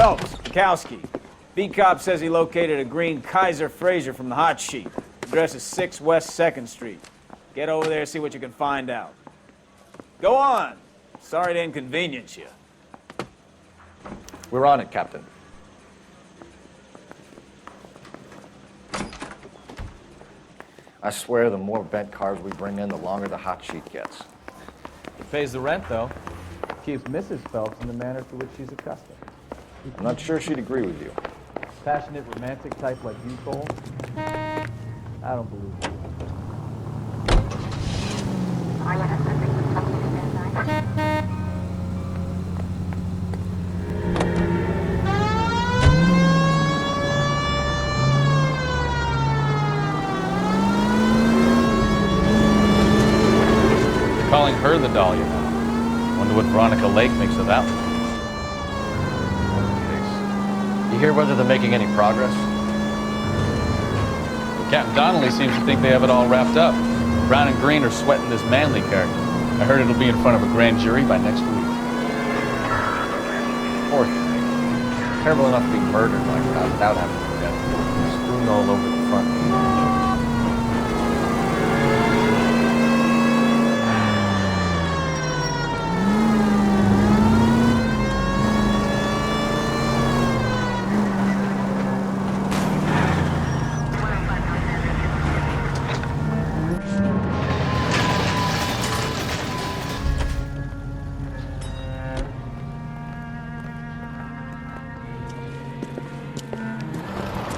Phelps, Kowski. B-Cop says he located a green Kaiser Fraser from the hot sheet. Address is 6 West 2nd Street. Get over there, see what you can find out. Go on. Sorry to inconvenience you. We're on it, Captain. I swear the more bent cars we bring in, the longer the hot sheet gets. It pays the rent, though. Keeps Mrs. Phelps in the manner to which she's accustomed. I'm not sure she'd agree with you. Passionate, romantic type like you, Cole? I don't believe it. Calling her the Dahlia now. Wonder what Veronica Lake makes of that one. You hear whether they're making any progress? Captain Donnelly seems to think they have it all wrapped up. Brown and Green are sweating this Manley character. I heard it'll be in front of a grand jury by next week. Poor thing. Terrible enough to be murdered like that without having to get strewn all over the front.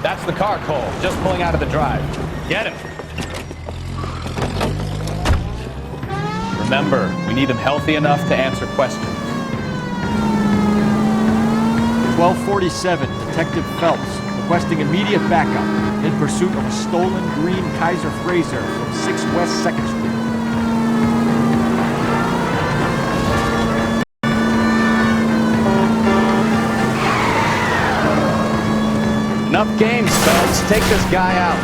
That's the car, Cole. Just pulling out of the drive. Get him. Remember, we need him healthy enough to answer questions. 1247, Detective Phelps, requesting immediate backup in pursuit of a stolen green Kaiser Fraser from 6 West 2nd Street. Enough games, Phelps. Take this guy out.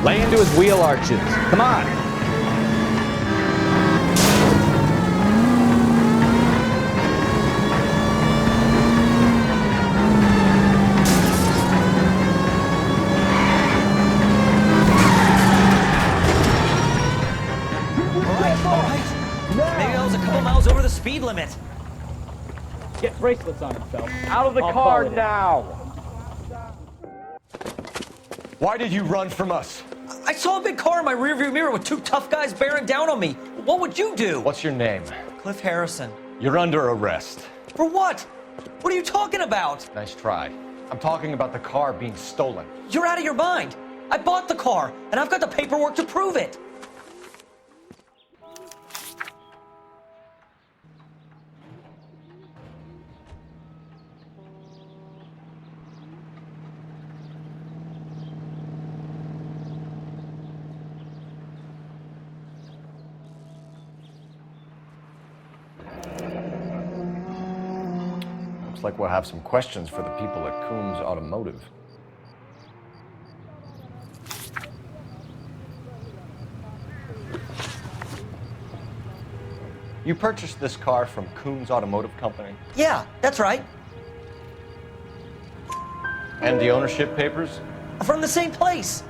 Lay into his wheel arches. Come on. Maybe I was a couple miles over the speed limit. Get bracelets on him, Phelps. Out of the I'll car follow now! Why did you run from us? I saw a big car in my rearview mirror with 2 tough guys bearing down on me. What would you do? What's your name? Cliff Harrison. You're under arrest. For what? What are you talking about? Nice try. I'm talking about the car being stolen. You're out of your mind. I bought the car, and I've got the paperwork to prove it. Looks like we'll have some questions for the people at Coombs Automotive. You purchased this car from Coombs Automotive Company? Yeah, that's right. And the ownership papers? From the same place.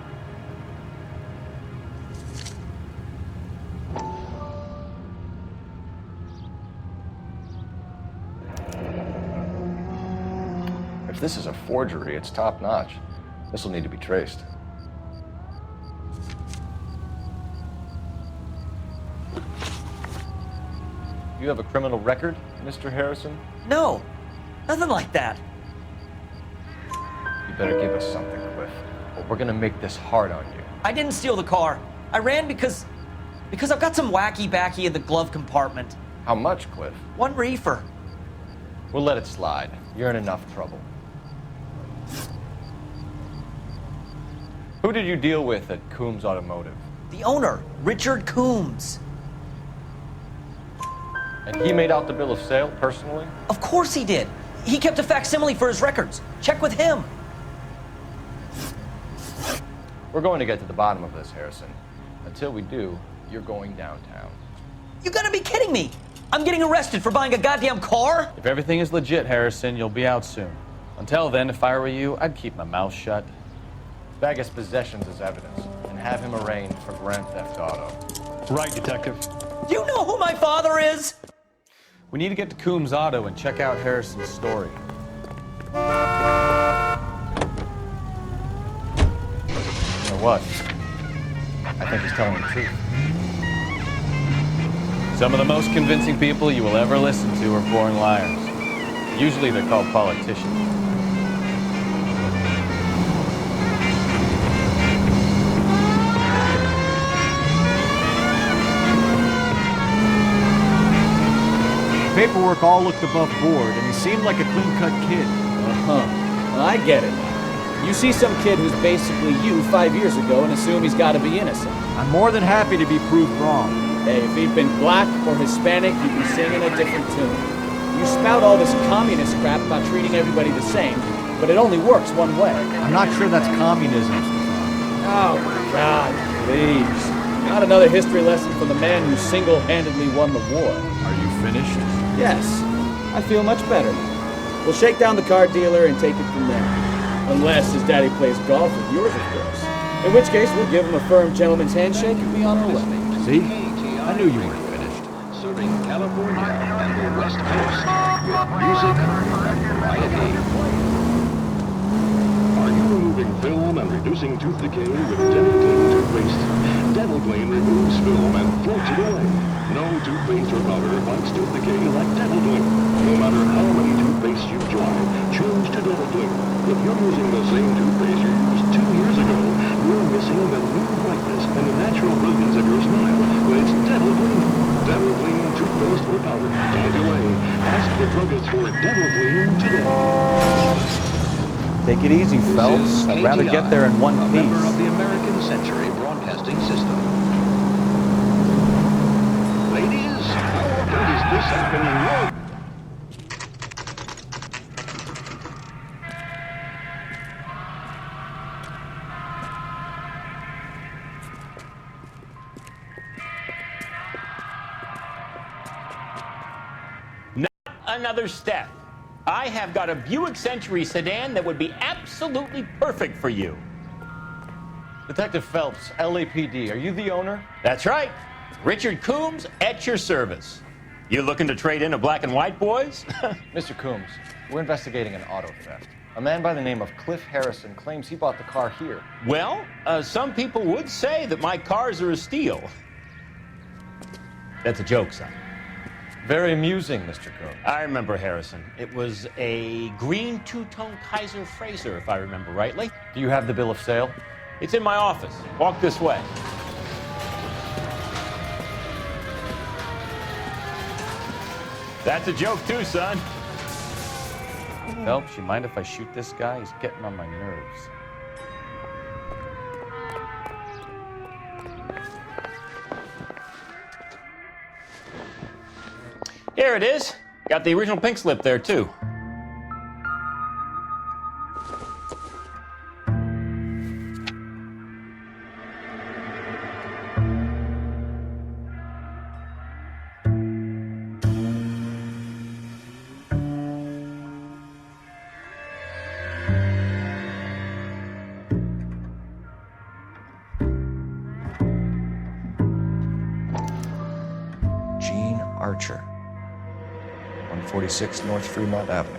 If this is a forgery, it's top-notch. This will need to be traced. You have a criminal record, Mr. Harrison? No, nothing like that. You better give us something, Cliff, or we're gonna make this hard on you. I didn't steal the car. I ran because I've got some wacky backy in the glove compartment. How much, Cliff? 1 reefer. We'll let it slide. You're in enough trouble. Who did you deal with at Coombs Automotive? The owner, Richard Coombs. And he made out the bill of sale personally? Of course he did. He kept a facsimile for his records. Check with him. We're going to get to the bottom of this, Harrison. Until we do, you're going downtown. You gotta be kidding me. I'm getting arrested for buying a goddamn car? If everything is legit, Harrison, you'll be out soon. Until then, if I were you, I'd keep my mouth shut. Bag his possessions as evidence, and have him arraigned for grand theft auto. Right, Detective. Do you know who my father is? We need to get to Coombs Auto and check out Harrison's story. You know what? I think he's telling the truth. Some of the most convincing people you will ever listen to are born liars. Usually they're called politicians. Paperwork all looked above board, and he seemed like a clean-cut kid. Well, I get it now. You see some kid who's basically you 5 years ago and assume he's got to be innocent. I'm more than happy to be proved wrong. Hey, if he'd been black or Hispanic, you'd be singing a different tune. You spout all this communist crap about treating everybody the same, but it only works one way. I'm not sure that's communism, Stefan. Oh my God, please. Not another history lesson from the man who single-handedly won the war. Are you finished? Yes, I feel much better now. We'll shake down the car dealer and take it from there. Unless his daddy plays golf with yours, of course. In which case, we'll give him a firm gentleman's handshake and be on our way. See? I knew you weren't finished. Serving California and the West Coast with music and variety. Are you removing film and reducing tooth decay with Dental Clean toothpaste? Dental Clean removes film and floats it away. No toothpaste or powder fights tooth decay like Dental Clean. No matter how many toothpastes you try, choose to Dental Clean. If you're using the same toothpaste you used 2 years ago, you're missing the new brightness and the natural brilliance of your smile. But it's Dental Clean. Dental Clean toothpaste or powder. Don't delay. Ask the druggist for Dental Clean today. Take it easy, Phelps. I'd rather get there in one a piece. member of the American Century Broadcasting System. Ladies, how often does this happen in your... Another step. I have got a Buick Century sedan that would be absolutely perfect for you. Detective Phelps, LAPD, are you the owner? That's right. Richard Coombs at your service. You looking to trade in a black and white, boys? Mr. Coombs, we're investigating an auto theft. A man by the name of Cliff Harrison claims he bought the car here. Well, some people would say that my cars are a steal. That's a joke, son. Very amusing, Mr. Coombs. I remember Harrison. It was a green two-tone Kaiser Frazer, if I remember rightly. Do you have the bill of sale? It's in my office. Walk this way. That's a joke too, son. Phelps, you mind if I shoot this guy? He's getting on my nerves. Here it is. Got the original pink slip there, too. Gene Archer. 146 North Fremont Avenue.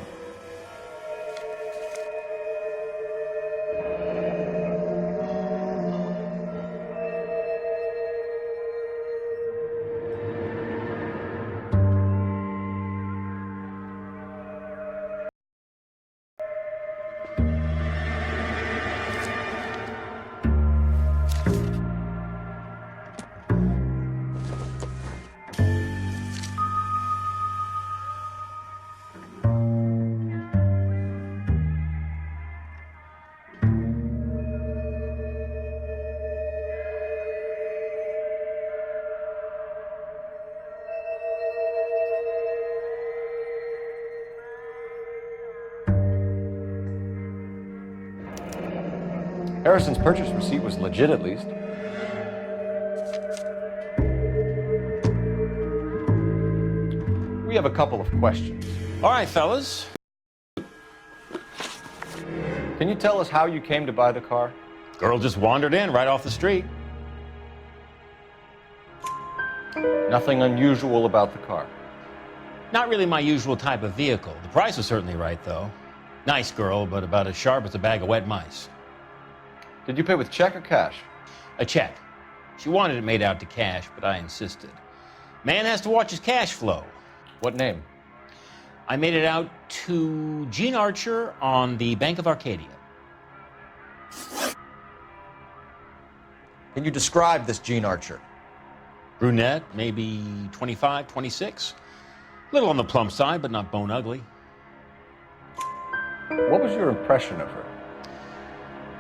Harrison's purchase receipt was legit, at least. We have a couple of questions. All right, fellas. Can you tell us how you came to buy the car? Girl just wandered in right off the street. Nothing unusual about the car. Not really my usual type of vehicle. The price was certainly right, though. Nice girl, but about as sharp as a bag of wet mice. Did you pay with check or cash? A check. She wanted it made out to cash, but I insisted. Man has to watch his cash flow. What name? I made it out to Gene Archer on the Bank of Arcadia. Can you describe this Gene Archer? Brunette, maybe 25, 26. Little on the plump side, but not bone ugly. What was your impression of her?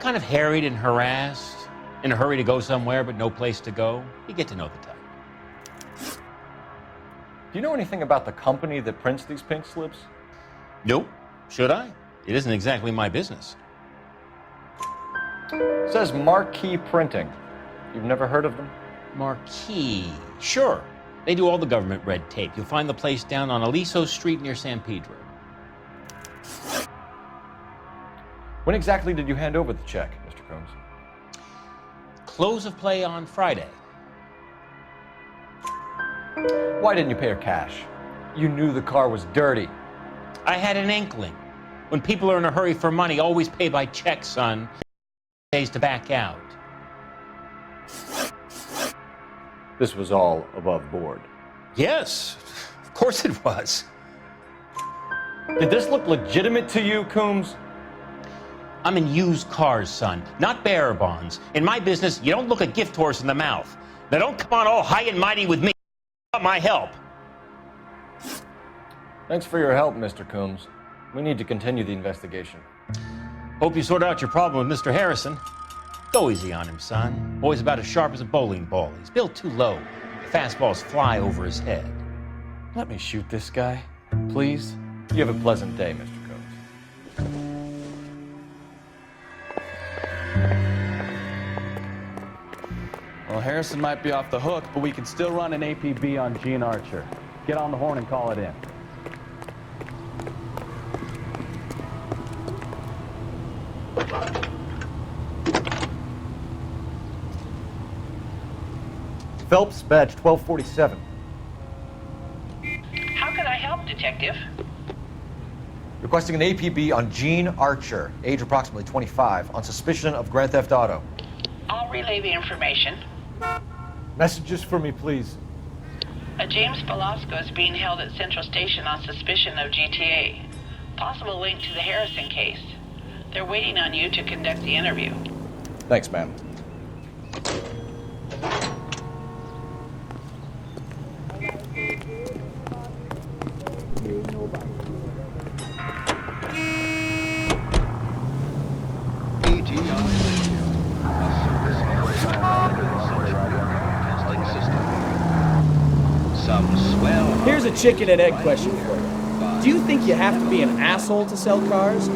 Kind of harried and harassed, in a hurry to go somewhere, but no place to go. You get to know the type. Do you know anything about the company that prints these pink slips? Nope. Should I? It isn't exactly my business. It says Marquee Printing. You've never heard of them? Marquee. Sure. They do all the government red tape. You'll find the place down on Aliso Street near San Pedro. When exactly did you hand over the check, Mr. Combs? Close of play on Friday. Why didn't you pay her cash? You knew the car was dirty. I had an inkling. When people are in a hurry for money, always pay by check, son. Days to back out. This was all above board. Yes, of course it was. Did this look legitimate to you, Coombs? I'm in used cars, son, not bearer bonds. In my business, you don't look a gift horse in the mouth. Now don't come on all high and mighty with me. Want my help. Thanks for your help, Mr. Coombs. We need to continue the investigation. Hope you sort out your problem with Mr. Harrison. Go easy on him, son. Boy's about as sharp as a bowling ball. He's built too low. The fastballs fly over his head. Let me shoot this guy, please. You have a pleasant day, Mr. Combs. Well, Harrison might be off the hook, but we can still run an APB on Gene Archer. Get on the horn and call it in. Phelps, badge 1247. How can I help, Detective? Requesting an APB on Gene Archer, age approximately 25, on suspicion of grand theft auto. I'll relay the information. Messages for me, please. A James Velasco is being held at Central Station on suspicion of GTA. Possible link to the Harrison case. They're waiting on you to conduct the interview. Thanks, ma'am. Here's a chicken and egg question for you. Do you think you have to be an asshole to sell cars?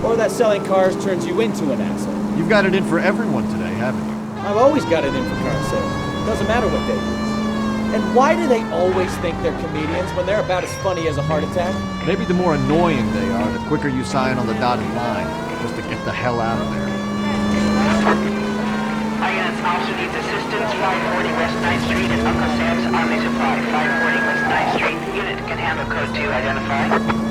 Or that selling cars turns you into an asshole? You've got it in for everyone today, haven't you? I've always got it in for car sales. Doesn't matter what day it is. And why do they always think they're comedians when they're about as funny as a heart attack? Maybe the more annoying they are, the quicker you sign on the dotted line, just to get the hell out of there. INS officer needs assistance, 540 West 9th Street at Uncle Sam's Army Supply. 540 West 9th Street. Unit can handle code 2, identify.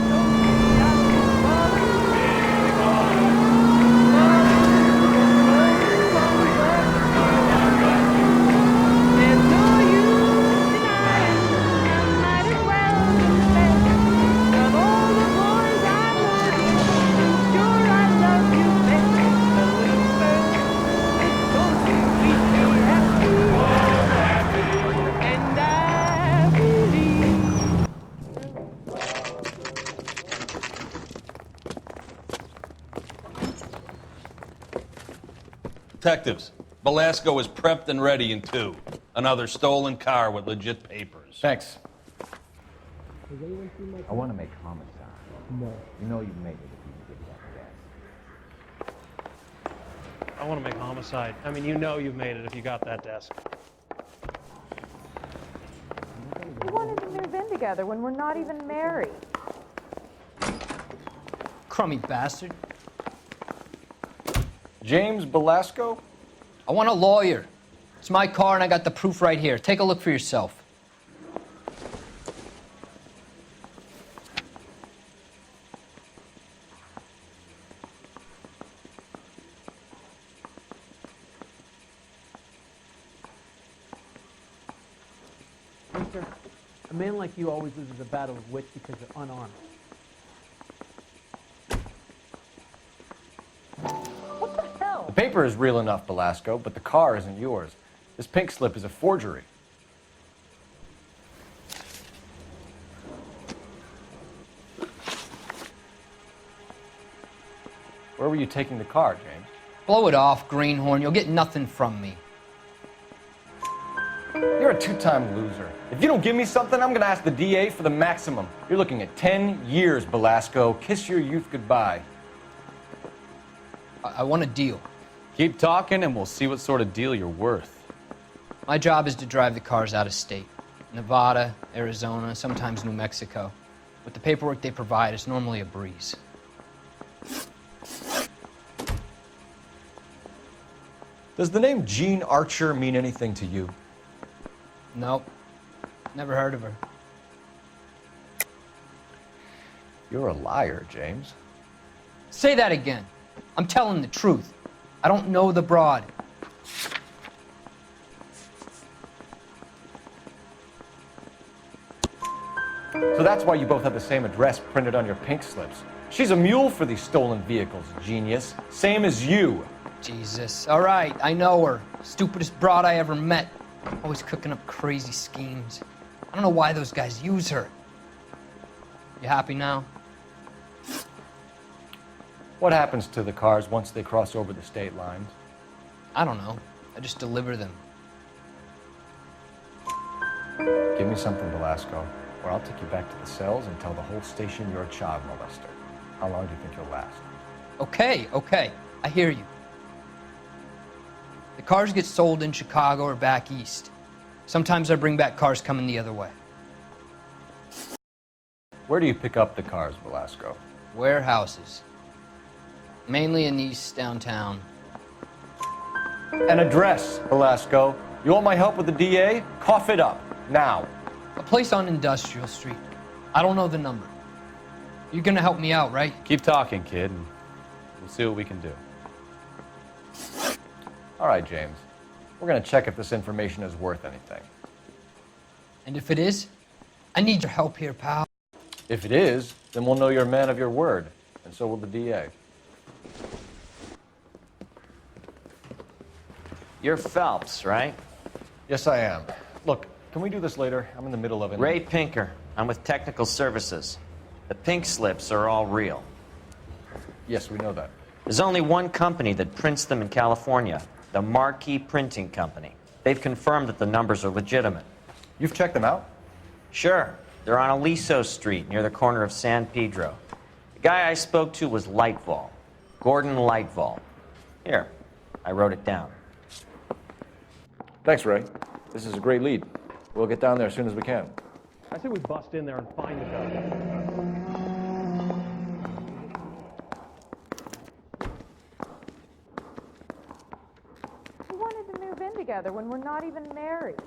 Detectives, Velasco is prepped and ready in 2. Another stolen car with legit papers. Thanks. I want to make homicide. No. You know you made it if you can get that gas. I want to make homicide. I mean, you know you've made it if you got that desk. We wanted to move in together when we're not even married. Crummy bastard. James Belasco? I want a lawyer. It's my car and I got the proof right here. Take a look for yourself. Mister, a man like you always loses a battle of wits because you're unarmed. What the hell? The paper is real enough, Belasco, but the car isn't yours. This pink slip is a forgery. Where were you taking the car, James? Blow it off, greenhorn. You'll get nothing from me. You're a two-time loser. If you don't give me something, I'm gonna ask the DA for the maximum. You're looking at 10 years, Belasco. Kiss your youth goodbye. I want a deal. Keep talking and we'll see what sort of deal you're worth. My job is to drive the cars out of state. Nevada, Arizona, sometimes New Mexico. With the paperwork they provide, it's normally a breeze. Does the name Jean Archer mean anything to you? Nope. Never heard of her. You're a liar, James. Say that again. I'm telling the truth. I don't know the broad. So that's why you both have the same address printed on your pink slips. She's a mule for these stolen vehicles, genius. Same as you. Jesus. All right, I know her. Stupidest broad I ever met. Always cooking up crazy schemes. I don't know why those guys use her. You happy now? What happens to the cars once they cross over the state lines? I don't know. I just deliver them. Give me something, Belasco, or I'll take you back to the cells and tell the whole station you're a child molester. How long do you think you'll last? Okay. I hear you. The cars get sold in Chicago or back east. Sometimes I bring back cars coming the other way. Where do you pick up the cars, Belasco? Warehouses. Mainly in East downtown. An address, Belasco. You want my help with the DA? Cough it up, now. A place on Industrial Street. I don't know the number. You're gonna help me out, right? Keep talking, kid, and we'll see what we can do. All right, James. We're gonna check if this information is worth anything. And if it is, I need your help here, pal. If it is, then we'll know you're a man of your word, and so will the DA. You're Phelps, right? Yes, I am. Look, can we do this later? I'm in the middle of it. Ray Pinker. I'm with Technical Services. The pink slips are all real. Yes, we know that. There's only one company that prints them in California, the Marquee Printing Company. They've confirmed that the numbers are legitimate. You've checked them out? Sure. They're on Aliso Street, near the corner of San Pedro. The guy I spoke to was Lightval. Gordon Lightval. Here, I wrote it down. Thanks, Ray. This is a great lead. We'll get down there as soon as we can. I say we bust in there and find the guy. We wanted to move in together when we're not even married.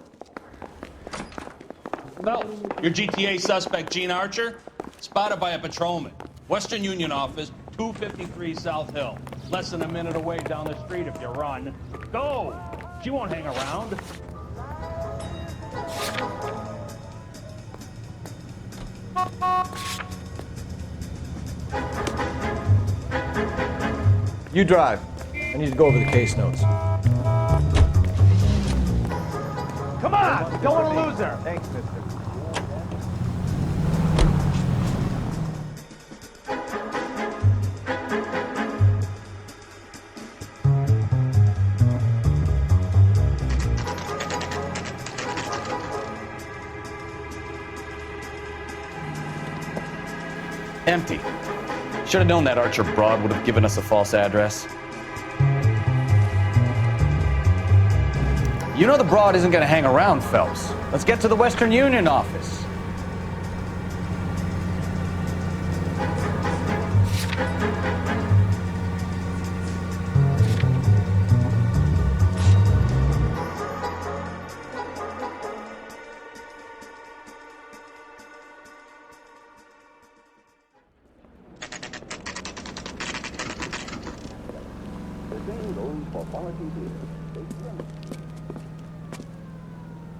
No. Your GTA suspect, Gene Archer, spotted by a patrolman. Western Union office, 253 South Hill. Less than a minute away down the street if you run. Go! She won't hang around. You drive. I need to go over the case notes. Come on! Don't want to lose her! Thanks, mister. Empty. Should have known that Archer broad would have given us a false address. You know the broad isn't gonna hang around, Phelps. Let's get to the Western Union office.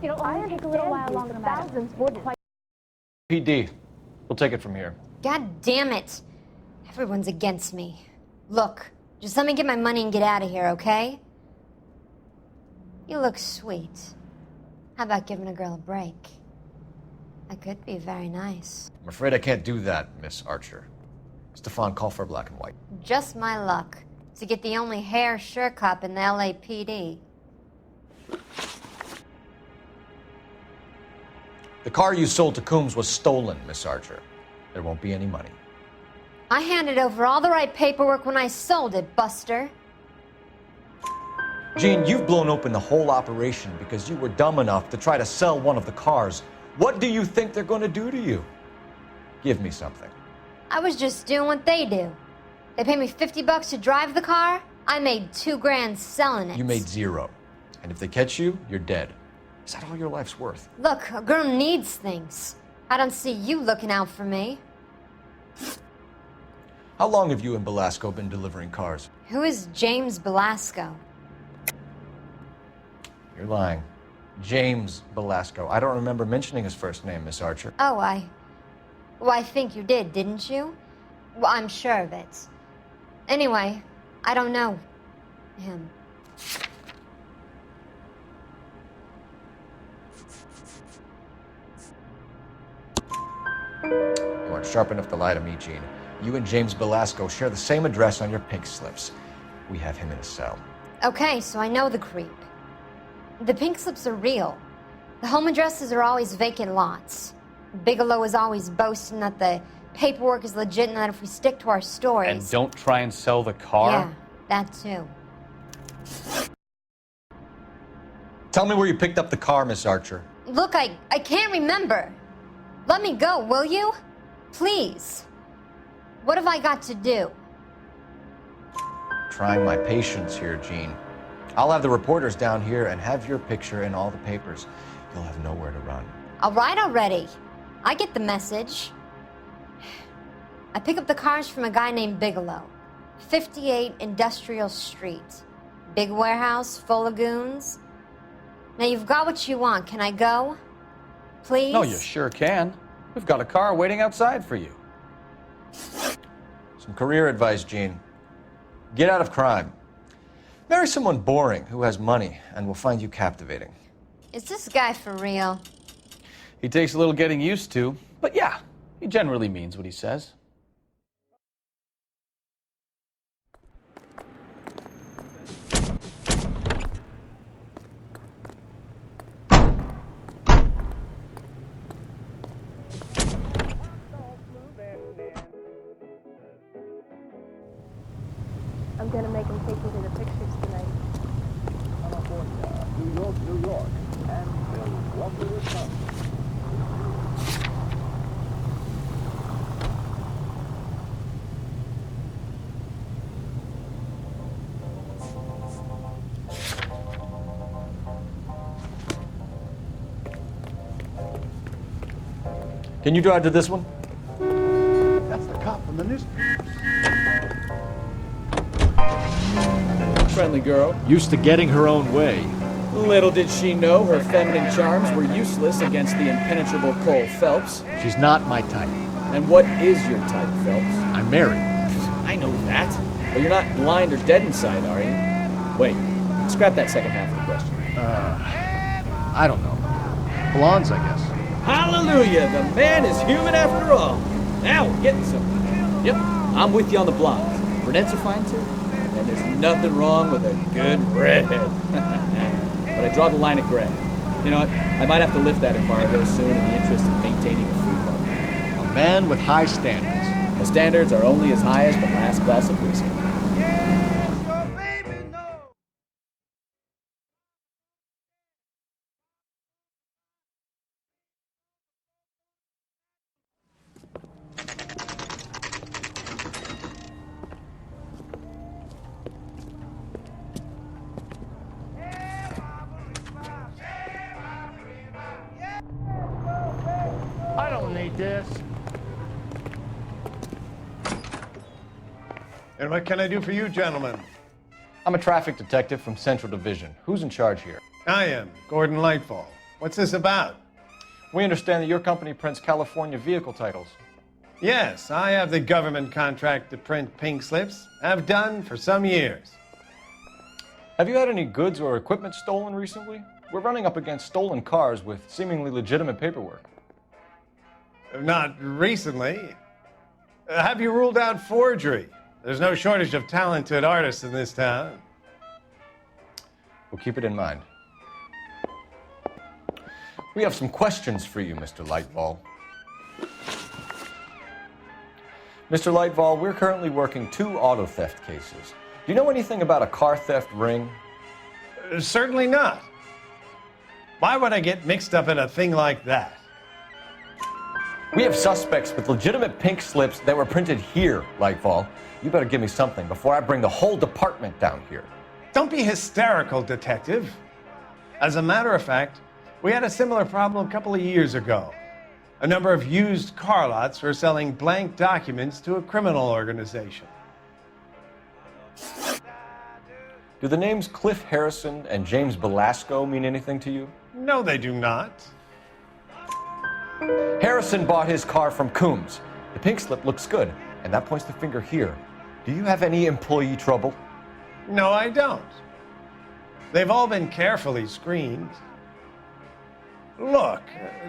You know, I take a little while longer than thousands wouldn't. PD. We'll take it from here. God damn it. Everyone's against me. Look, just let me get my money and get out of here, okay? You look sweet. How about giving a girl a break? That could be very nice. I'm afraid I can't do that, Miss Archer. Stefan, call for black and white. Just my luck to get the only hair sure cop in the LAPD. The car you sold to Coombs was stolen, Miss Archer. There won't be any money. I handed over all the right paperwork when I sold it, Buster. Jean, you've blown open the whole operation because you were dumb enough to try to sell one of the cars. What do you think they're going to do to you? Give me something. I was just doing what they do. They paid me $50 to drive the car. I made $2 grand selling it. You made zero. And if they catch you, you're dead. Is that all your life's worth? Look, a girl needs things. I don't see you looking out for me. How long have you and Belasco been delivering cars? Who is James Belasco? You're lying. James Belasco. I don't remember mentioning his first name, Miss Archer. Oh, well, I think you did, didn't you? Well, I'm sure of it. Anyway, I don't know him. You aren't sharp enough to lie to me, Gene. You and James Belasco share the same address on your pink slips. We have him in a cell. Okay, so I know the creep. The pink slips are real. The home addresses are always vacant lots. Bigelow is always boasting that the paperwork is legit and that if we stick to our stories... And don't try and sell the car? Yeah, that too. Tell me where you picked up the car, Miss Archer. Look, I can't remember. Let me go, will you? Please. What have I got to do? Trying my patience here, Gene. I'll have the reporters down here and have your picture in all the papers. You'll have nowhere to run. All right already. I get the message. I pick up the cars from a guy named Bigelow. 58 Industrial Street. Big warehouse, full of goons. Now you've got what you want. Can I go? Please? No, you sure can. We've got a car waiting outside for you. Some career advice, Gene. Get out of crime. Marry someone boring who has money and will find you captivating. Is this guy for real? He takes a little getting used to, but yeah, he generally means what he says. I'm gonna make him take me to the pictures tonight. California, New York, and Phil, lovely Wisconsin. Can you drive to this one? That's the cop from the newspaper. Friendly girl. Used to getting her own way. Little did she know her feminine charms were useless against the impenetrable Cole Phelps. She's not my type. And what is your type, Phelps? I'm married. I know that. But you're not blind or dead inside, are you? Wait, scrap that second half of the question. I don't know. Blondes, I guess. Hallelujah! The man is human after all. Now we're getting something. Yep, I'm with you on the blondes. Brunettes are fine too. And there's nothing wrong with a good redhead. But I draw the line at gray. You know what? I might have to lift that embargo soon in the interest of maintaining a free market. A man with high standards. The standards are only as high as the last glass of whiskey. I don't need this. And what can I do for you, gentlemen? I'm a traffic detective from Central Division. Who's in charge here? I am, Gordon Lightfall. What's this about? We understand that your company prints California vehicle titles. Yes, I have the government contract to print pink slips. I've done for some years. Have you had any goods or equipment stolen recently? We're running up against stolen cars with seemingly legitimate paperwork. Not recently. Have you ruled out forgery? There's no shortage of talented artists in this town. We'll keep it in mind. We have some questions for you, Mr. Lightfall. Mr. Lightfall, we're currently working 2 auto theft cases. Do you know anything about a car theft ring? Certainly not. Why would I get mixed up in a thing like that? We have suspects with legitimate pink slips that were printed here, Lightfall. You better give me something before I bring the whole department down here. Don't be hysterical, Detective. As a matter of fact, we had a similar problem a couple of years ago. A number of used car lots were selling blank documents to a criminal organization. Do the names Cliff Harrison and James Belasco mean anything to you? No, they do not. Harrison bought his car from Coombs. The pink slip looks good, and that points the finger here. Do you have any employee trouble? No, I don't. They've all been carefully screened. Look,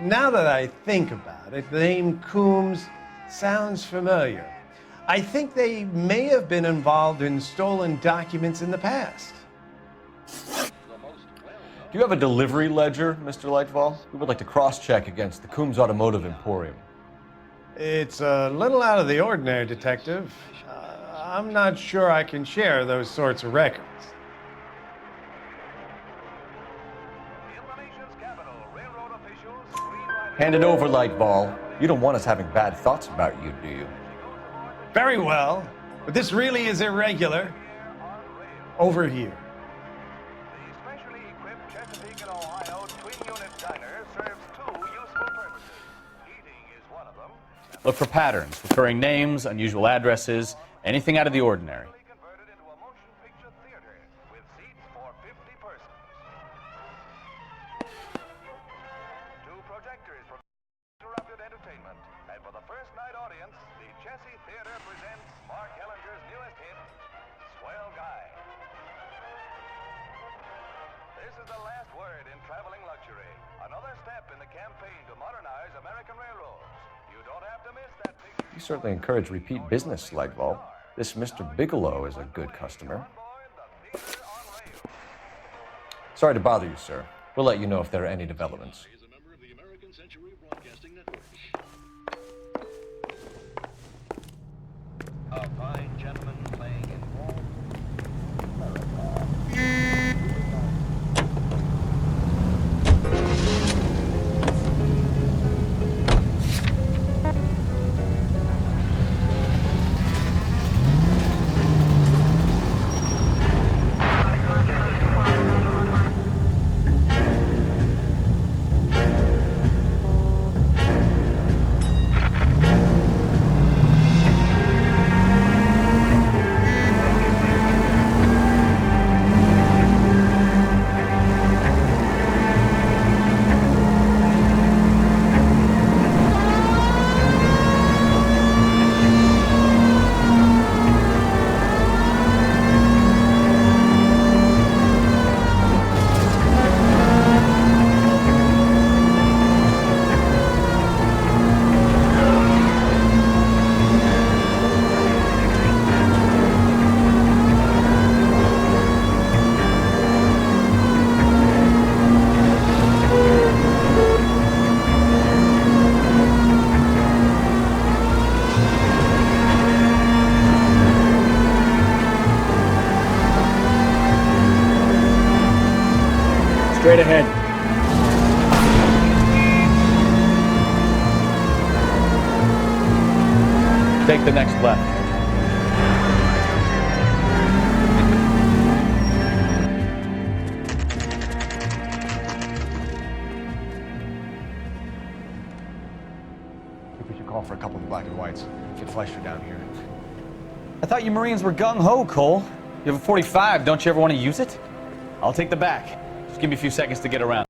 now that I think about it, the name Coombs sounds familiar. I think they may have been involved in stolen documents in the past. Do you have a delivery ledger, Mr. Lightfall? We would like to cross-check against the Coombs Automotive Emporium. It's a little out of the ordinary, Detective. I'm not sure I can share those sorts of records. Hand it over, Lightfall. You don't want us having bad thoughts about you, do you? Very well, but this really is irregular. Over here. Look for patterns, recurring names, unusual addresses, anything out of the ordinary. You certainly encourage repeat business, Lightfall. This Mr. Bigelow is a good customer. Sorry to bother you, sir. We'll let you know if there are any developments. A fine gentleman playing in Straight ahead. Take the next left. call for a couple of black and whites. Get Fleischer down here. I thought you Marines were gung-ho, Cole. You have a 45, don't you ever want to use it? I'll take the back. Just give me a few seconds to get around.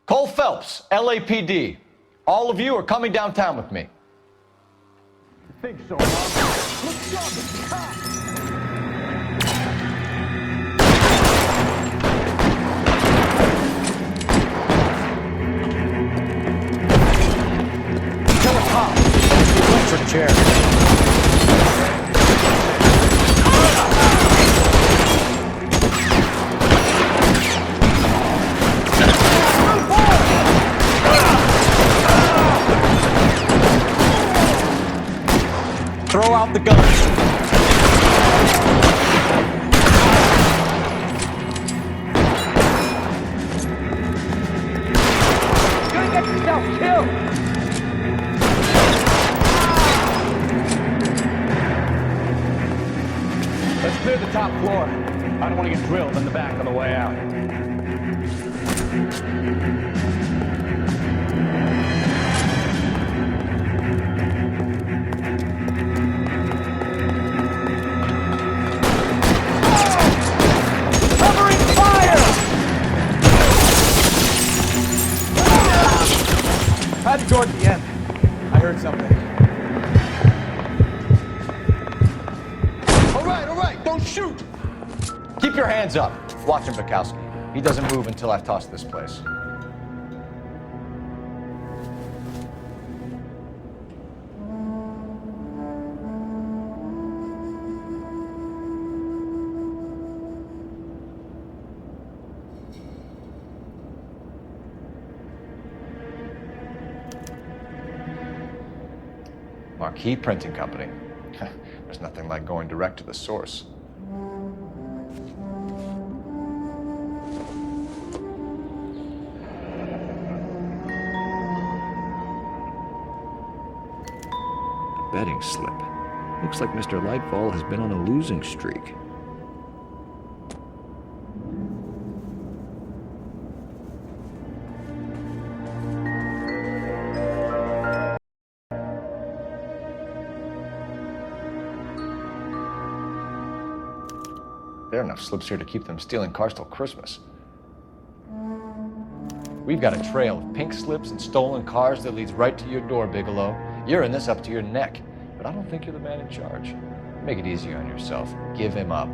Cole Phelps, LAPD. All of you are coming downtown with me. I think so, Mom. Kill a cop. Electric chair. Throw out the guns. You're gonna get yourself killed. Let's clear the top floor. I don't want to get drilled in the back on the way out. Had to go at the end. I heard something. All right, don't shoot! Keep your hands up. Watch him, Bukowski. He doesn't move until I've tossed this place. Marquee Printing Company. There's nothing like going direct to the source. Betting slip. Looks like Mr. Lightfall has been on a losing streak. There are enough slips here to keep them stealing cars till Christmas. We've got a trail of pink slips and stolen cars that leads right to your door, Bigelow. You're in this up to your neck, but I don't think you're the man in charge. Make it easier on yourself. Give him up.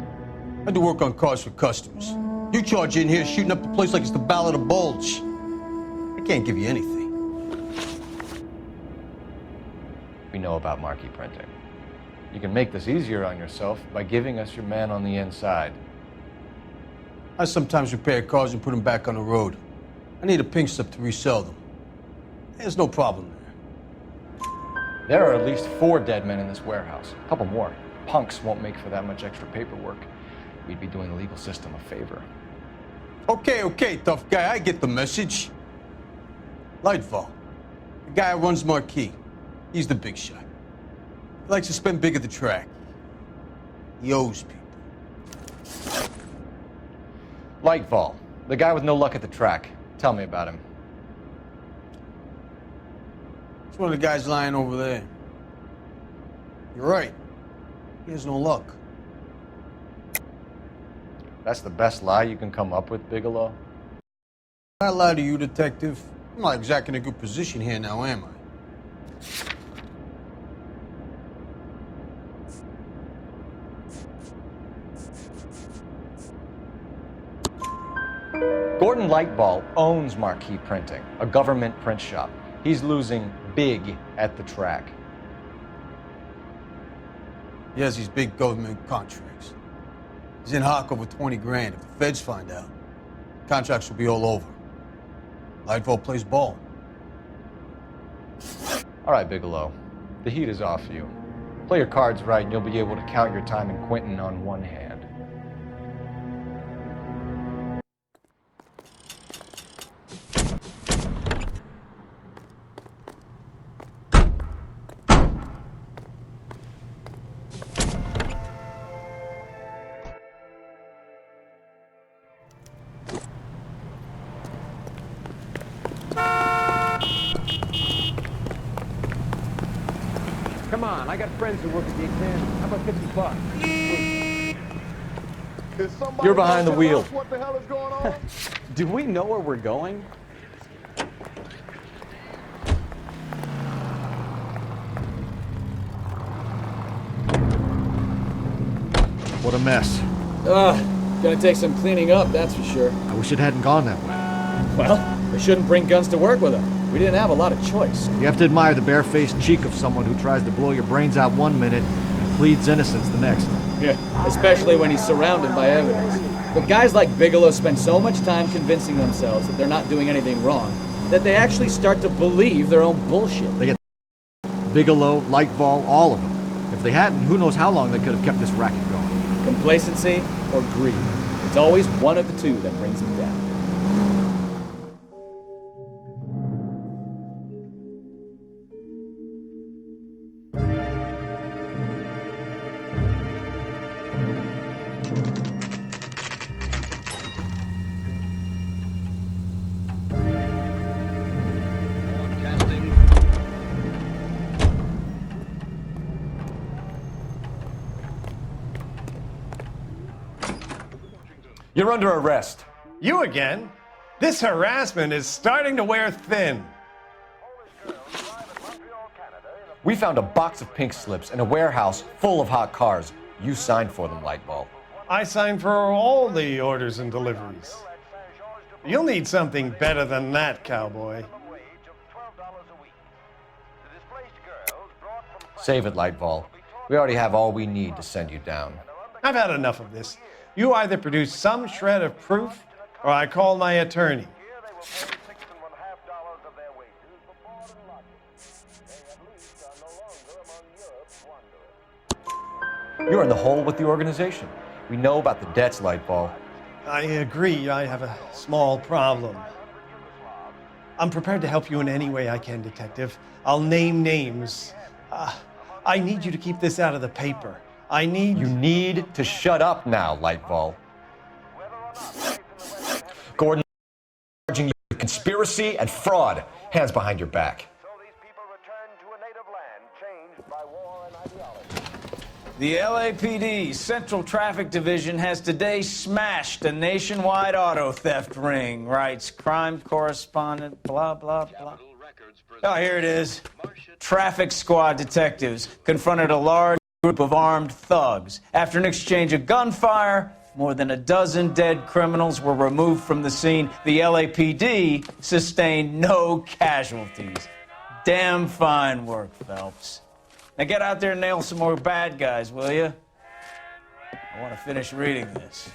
I do work on cars for customers. You charge in here shooting up the place like it's the Ballad of Bulge. I can't give you anything. We know about marquee printing. You can make this easier on yourself by giving us your man on the inside. I sometimes repair cars and put them back on the road. I need a pink slip to resell them. There's no problem there. There are at least 4 dead men in this warehouse. A couple more. Punks won't make for that much extra paperwork. We'd be doing the legal system a favor. Okay, tough guy, I get the message. Lightfall, the guy who runs Marquee. He's the big shot. He likes to spend big at the track. He owes people. Lightfall, the guy with no luck at the track. Tell me about him. It's one of the guys lying over there. You're right. He has no luck. That's the best lie you can come up with, Bigelow? I lie to you, detective. I'm not exactly in a good position here now, am I? Gordon Lightball owns Marquee Printing, a government print shop. He's losing big at the track. He has these big government contracts. He's in hock over 20 grand. If the feds find out, contracts will be all over. Lightfall plays ball. All right, Bigelow. The heat is off you. Play your cards right and you'll be able to count your time in Quentin on one hand. got friends who work at the exam. How about $50? You're behind the wheel. What the hell is going on? Do we know where we're going? What a mess. Gonna take some cleaning up, that's for sure. I wish it hadn't gone that way. Well, we shouldn't bring guns to work with them. We didn't have a lot of choice. You have to admire the barefaced cheek of someone who tries to blow your brains out one minute and pleads innocence the next. Yeah, especially when he's surrounded by evidence. But guys like Bigelow spend so much time convincing themselves that they're not doing anything wrong that they actually start to believe their own bullshit. They get Bigelow, Lightfall, all of them. If they hadn't, who knows how long they could have kept this racket going. Complacency or greed. It's always one of the two that brings them down. You're under arrest. You again? This harassment is starting to wear thin. We found a box of pink slips in a warehouse full of hot cars. You signed for them, Lightball. I signed for all the orders and deliveries. You'll need something better than that, cowboy. Save it, Lightball. We already have all we need to send you down. I've had enough of this. You either produce some shred of proof, or I call my attorney. You're in the hole with the organization. We know about the debts, Lightball. I agree. I have a small problem. I'm prepared to help you in any way I can, Detective. I'll name names. I need you to keep this out of the paper. You need to shut up now, Lightball. Gordon charging you with conspiracy and fraud. Hands behind your back. The LAPD Central Traffic Division has today smashed a nationwide auto theft ring, writes crime correspondent, blah, blah, blah. Oh, here it is. Traffic squad detectives confronted a large group of armed thugs. After an exchange of gunfire, more than a dozen dead criminals were removed from the scene. The LAPD sustained no casualties. Damn fine work, Phelps. Now get out there and nail some more bad guys, will you? I want to finish reading this.